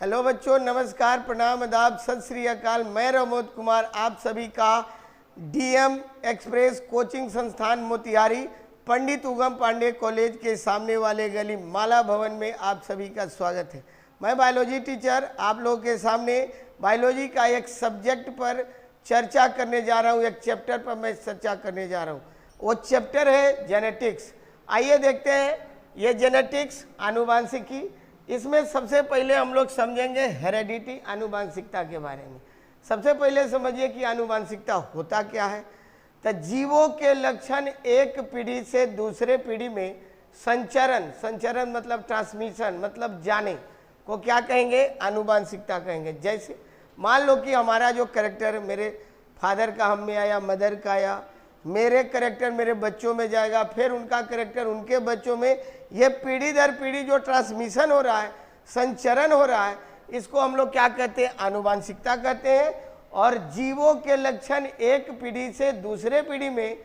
Hello बच्चों, नमस्कार, प्रणाम, आदाब, सत श्री अकाल। मैं रमोद कुमार आप सभी का डीएम एक्सप्रेस कोचिंग संस्थान मोतिहारी पंडित उगम पांडे कॉलेज के सामने वाले गली माला भवन में आप सभी का स्वागत है। मैं बायोलॉजी टीचर आप लोगों के सामने बायोलॉजी का एक सब्जेक्ट पर चर्चा करने जा रहा हूँ। एक चैप्टर पर मैं चर्चा करने जा रहा हूँ। वो चैप्टर है जेनेटिक्स। आइए देखते हैं ये जेनेटिक्स आनुवांशिकी। इसमें सबसे पहले हम लोग समझेंगे हेरेडिटी आनुवांशिकता के बारे में। सबसे पहले समझिए कि आनुवांशिकता होता क्या है। तो जीवों के लक्षण एक पीढ़ी से दूसरे पीढ़ी में संचरण मतलब ट्रांसमिशन मतलब जाने को क्या कहेंगे, आनुवांशिकता कहेंगे। जैसे मान लो कि हमारा जो कैरेक्टर मेरे फादर का हम में आया, मदर का आया, मेरे कैरेक्टर मेरे बच्चों में जाएगा, फिर उनका कैरेक्टर उनके बच्चों में, ये पीढ़ी दर पीढ़ी जो ट्रांसमिशन हो रहा है, संचरण हो रहा है, इसको हम लोग क्या कहते हैं, आनुवांशिकता कहते हैं। और जीवों के लक्षण एक पीढ़ी से दूसरे पीढ़ी में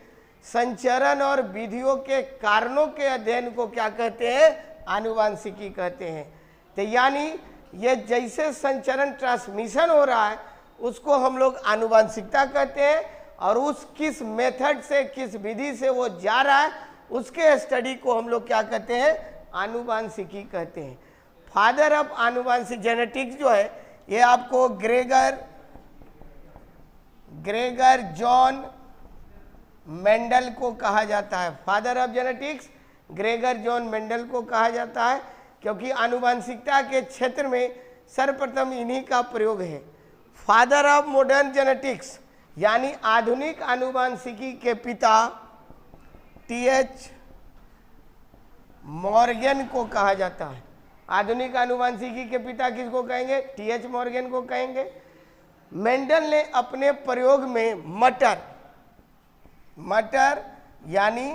संचरण और विधियों के कारणों के अध्ययन को क्या कहते हैं, आनुवांशिकी कहते हैं। तो यानी ये जैसे संचरण ट्रांसमिशन हो रहा है उसको हम लोग आनुवांशिकता कहते हैं, और उस किस मेथड से किस विधि से वो जा रहा है उसके स्टडी को हम लोग क्या कहते हैं, आनुवांशिकी कहते हैं। फादर ऑफ आनुवांशिक जेनेटिक्स जो है ये आपको ग्रेगर जॉन मेंडल को कहा जाता है। Father of genetics Gregor John Mendel को कहा जाता है, क्योंकि आनुवांशिकता के क्षेत्र में सर्वप्रथम इन्हीं का प्रयोग है। फादर ऑफ मॉडर्न जेनेटिक्स यानी आधुनिक आनुवांशिकी के पिता टीएच मॉर्गन को कहा जाता है। आधुनिक आनुवांशिकी के पिता किसको कहेंगे, टीएच मॉर्गन को कहेंगे। मेंडल ने अपने प्रयोग में मटर यानी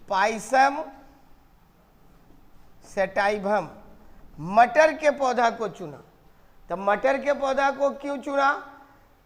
पाइसम सेटाइवम मटर के पौधा को चुना। तो मटर के पौधा को क्यों चुना,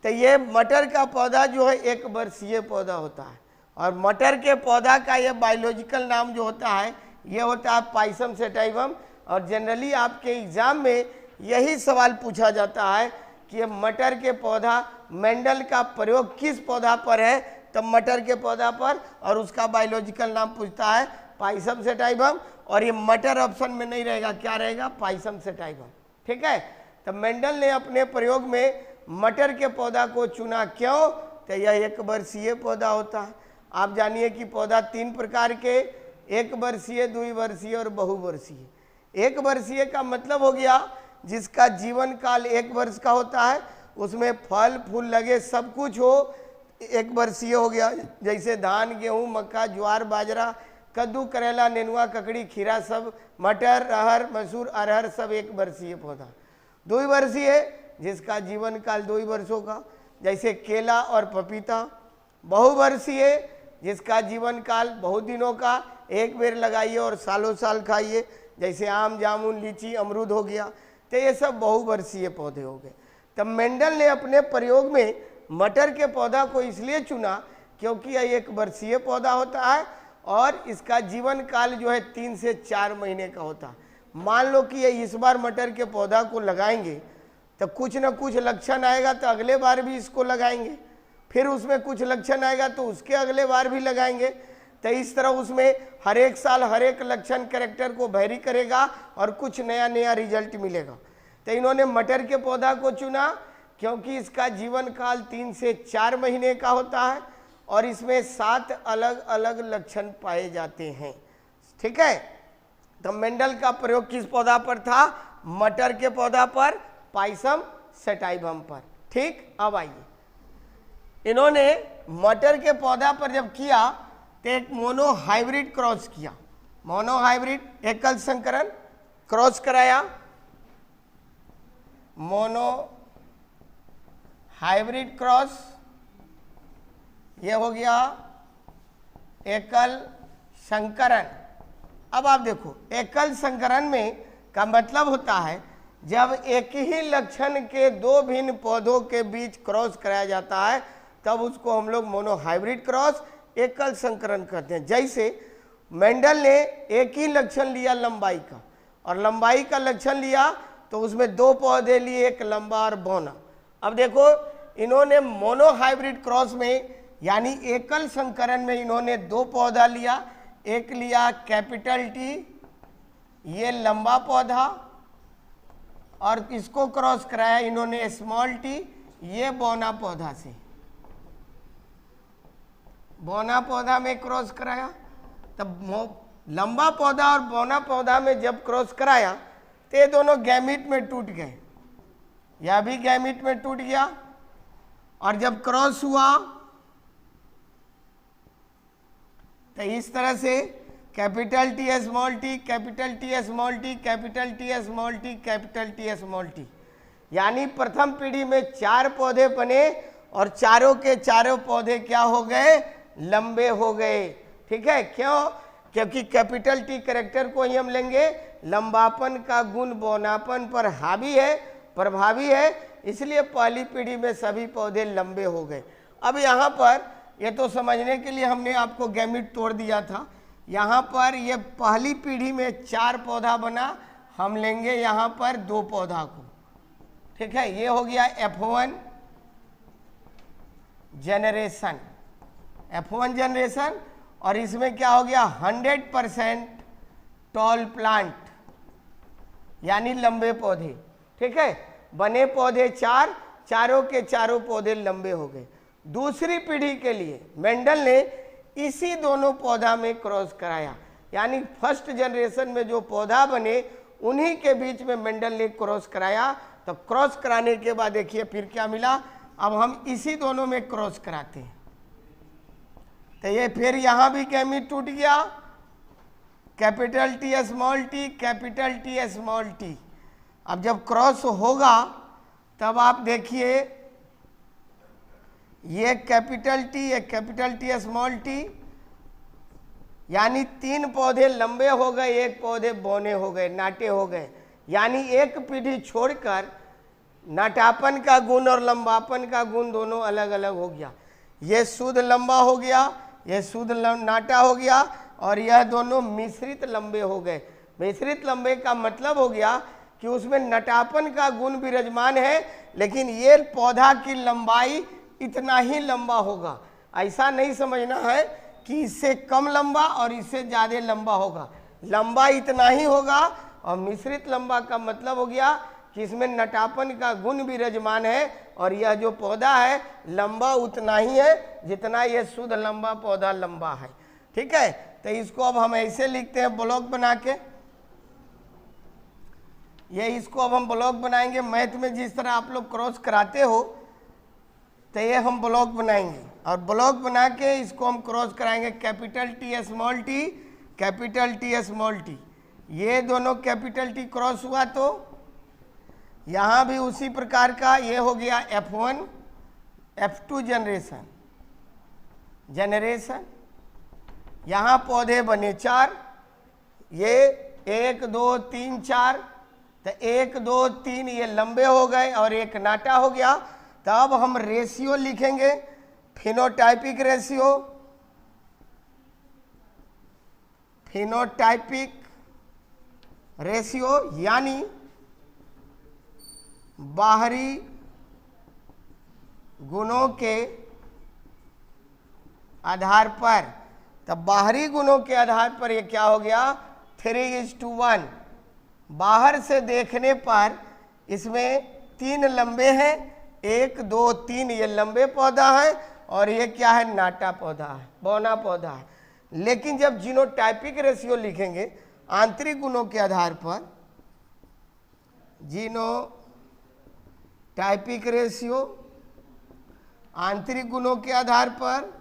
तो ये मटर का पौधा जो है एक वर्षीय पौधा होता है, और मटर के पौधा का ये बायोलॉजिकल नाम जो होता है ये होता है पाइसम सेटाइवम। और जनरली आपके एग्जाम में यही सवाल पूछा जाता है कि ये मटर के पौधा मेंडल का प्रयोग किस पौधा पर है, तो मटर के पौधा पर, और उसका बायोलॉजिकल नाम पूछता है पाइसम सेटाइवम। और ये मटर ऑप्शन में नहीं रहेगा, क्या रहेगा, पाइसम सेटाइवम। ठीक है। तो मेंडल ने अपने प्रयोग में मटर के पौधा को चुना। क्यों, तो यह एक वर्षीय पौधा होता है। आप जानिए कि पौधा तीन प्रकार के, एक वर्षीय, द्विवर्षीय और बहुवर्षीय। एक वर्षीय का मतलब हो गया जिसका जीवन काल एक वर्ष का होता है, उसमें फल फूल लगे सब कुछ हो, एक वर्षीय हो गया। जैसे धान, गेहूँ, मक्का, ज्वार, बाजरा, कद्दू, करेला, नेनुआ, ककड़ी, खीरा, सब, मटर, अरहर, मसूर, अरहर, सब एक वर्षीय पौधा। द्विवर्षीय जिसका जीवन काल 2 वर्षों का, जैसे केला और पपीता। बहुवर्षीय जिसका जीवन काल बहुत दिनों का, एक बेर लगाइए और सालों साल खाइए, जैसे आम, जामुन, लीची, अमरूद हो गया। तो ये सब बहुवर्षीय पौधे हो गए। तब मेंडल ने अपने प्रयोग में मटर के पौधा को इसलिए चुना क्योंकि यह एक वर्षीय पौधा होता है और इसका जीवन काल जो है 3 से 4 महीने का होता है। मान लो कि ये इस बार मटर के पौधा को लगाएंगे तो कुछ ना कुछ लक्षण आएगा तो अगले बार भी इसको लगाएंगे, फिर उसमें कुछ लक्षण आएगा तो उसके अगले बार भी लगाएंगे। तो इस तरह उसमें हर एक साल हर एक लक्षण कैरेक्टर को वेरी करेगा और कुछ नया नया रिजल्ट मिलेगा। तो इन्होंने मटर के पौधा को चुना क्योंकि इसका जीवन काल 3 से 4 महीने का होता है और इसमें 7 अलग अलग लक्षण पाए जाते हैं। ठीक है। तो मेंडल का प्रयोग किस पौधा पर था, मटर के पौधा पर, पाइसम सेटाइवम पर। ठीक। अब आइए, इन्होंने मटर के पौधा पर जब किया तो एक मोनो हाइब्रिड क्रॉस किया। मोनो हाइब्रिड एकल संकरण क्रॉस कराया। मोनो हाइब्रिड क्रॉस ये हो गया एकल संकरण। अब आप देखो, एकल संकरण में का मतलब होता है जब एक ही लक्षण के 2 भिन्न पौधों के बीच क्रॉस कराया जाता है तब उसको हम लोग मोनो हाइब्रिड क्रॉस एकल संकरण कहते हैं। जैसे मेंडल ने एक ही लक्षण लिया लंबाई का, और लंबाई का लक्षण लिया तो उसमें 2 पौधे लिए, एक लंबा और बौना। अब देखो इन्होंने मोनो हाइब्रिड क्रॉस में यानी एकल संकरण में इन्होंने 2 पौधा लिया, एक लिया कैपिटल टी, ये लंबा पौधा, और इसको क्रॉस कराया इन्होंने स्मॉल टी, ये बौना पौधा से, बौना पौधा में क्रॉस कराया। तब लंबा पौधा और बौना पौधा में जब क्रॉस कराया तो ये दोनों गैमीट में टूट गए, यह भी गैमीट में टूट गया। और जब क्रॉस हुआ तो इस तरह से capital T small T, capital T small T, capital T small T, capital T small T, यानी प्रथम पीढ़ी में 4 पौधे बने और चारों के चारों पौधे क्या हो गए, लंबे हो गए। ठीक है, क्यों? क्योंकि कैपिटल टी कैरेक्टर को ही हम लेंगे, लंबापन का गुण बौनापन पर हावी है, प्रभावी है, इसलिए पहली पीढ़ी में सभी पौधे लंबे हो गए। अब यहाँ पर ये तो समझने के लिए हमने आपको गैमीट तोड़ दिया था। यहाँ पर ये पहली पीढ़ी में 4 पौधा बना, हम लेंगे यहाँ पर 2 पौधा को। ठीक है, ये हो गया F1 जनरेशन, F1 जनरेशन। और इसमें क्या हो गया, 100% टॉल प्लांट यानी लंबे पौधे। ठीक है, बने पौधे 4, चारों के चारों पौधे लंबे हो गए। दूसरी पीढ़ी के लिए मेंडल ने इसी दोनों पौधा में क्रॉस कराया, यानी फर्स्ट जनरेशन में जो पौधा बने उन्हीं के बीच में मेंडल ने क्रॉस कराया। तो क्रॉस कराने के बाद देखिए फिर क्या मिला, अब हम इसी दोनों में क्रॉस कराते हैं तो ये फिर यहाँ भी गैमीट टूट गया, capital T small T, capital T small T. अब जब क्रॉस होगा तब आप देखिए ये कैपिटल टी, ये कैपिटल टी स्मॉल टी, यानी 3 पौधे लंबे हो गए, 1 पौधे बौने हो गए, नाटे हो गए। यानी एक पीढ़ी छोड़कर नाटापन का गुण और लंबापन का गुण दोनों अलग अलग हो गया। ये शुद्ध लंबा हो गया, ये शुद्ध नाटा हो गया, और यह दोनों मिश्रित लंबे हो गए। मिश्रित लंबे का मतलब हो गया कि उसमें नटापन का गुण विराजमान है, लेकिन ये पौधा की लंबाई इतना ही लंबा होगा। ऐसा नहीं समझना है कि इससे कम लंबा और इससे ज़्यादा लंबा होगा, लंबा इतना ही होगा। और मिश्रित लंबा का मतलब हो गया कि इसमें नटापन का गुण विराजमान है, और यह जो पौधा है लंबा उतना ही है जितना यह शुद्ध लंबा पौधा लंबा है। ठीक है, तो इसको अब हम ऐसे लिखते हैं ब्लॉक बना के, ये इसको अब हम ब्लॉक बनाएंगे। मैथ में जिस तरह आप लोग क्रॉस कराते हो तो ये हम ब्लॉक बनाएंगे, और ब्लॉक बना के इसको हम क्रॉस कराएंगे, capital T small T, capital T small T. ये दोनों कैपिटल टी क्रॉस हुआ तो यहाँ भी उसी प्रकार का ये हो गया F1 F2 जनरेशन। यहाँ पौधे बने 4, ये 1 2 3 4, तो 1 2 3 ये लंबे हो गए और एक नाटा हो गया। तब हम रेशियो लिखेंगे, फिनोटाइपिक रेशियो, फिनोटाइपिक रेशियो यानी बाहरी गुणों के आधार पर। तब बाहरी गुणों के आधार पर ये क्या हो गया, 3:1। बाहर से देखने पर इसमें 3 लंबे हैं, 1 2 3 ये लंबे पौधा है, और ये क्या है, नाटा पौधा है, बौना पौधा है। लेकिन जब जीनोटाइपिक रेशियो लिखेंगे आंतरिक गुणों के आधार पर, जीनोटाइपिक रेशियो आंतरिक गुणों के आधार पर,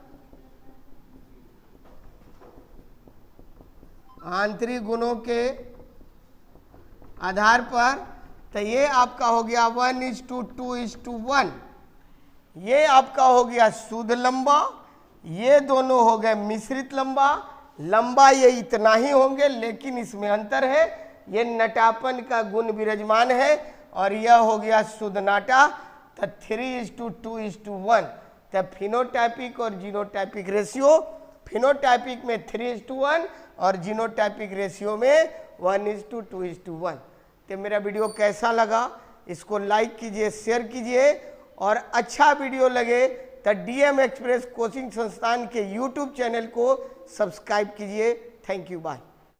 आंतरिक गुणों के आधार पर, तो ये आपका हो गया 1:2:1। ये आपका हो गया शुद्ध लंबा, ये दोनों हो गए मिश्रित लंबा। लंबा ये इतना ही होंगे, लेकिन इसमें अंतर है, ये नटापन का गुण विराजमान है, और यह हो गया शुद्ध नाटा। तो 3:2:1। तब फिनोटाइपिक और जीनोटाइपिक रेशियो, फिनोटाइपिक में 3:1 और जीनोटाइपिक रेशियो में 1:2:1। तो मेरा वीडियो कैसा लगा इसको लाइक कीजिए, शेयर कीजिए, और अच्छा वीडियो लगे तो DM एक्सप्रेस कोचिंग संस्थान के YouTube चैनल को सब्सक्राइब कीजिए। Thank you, bye.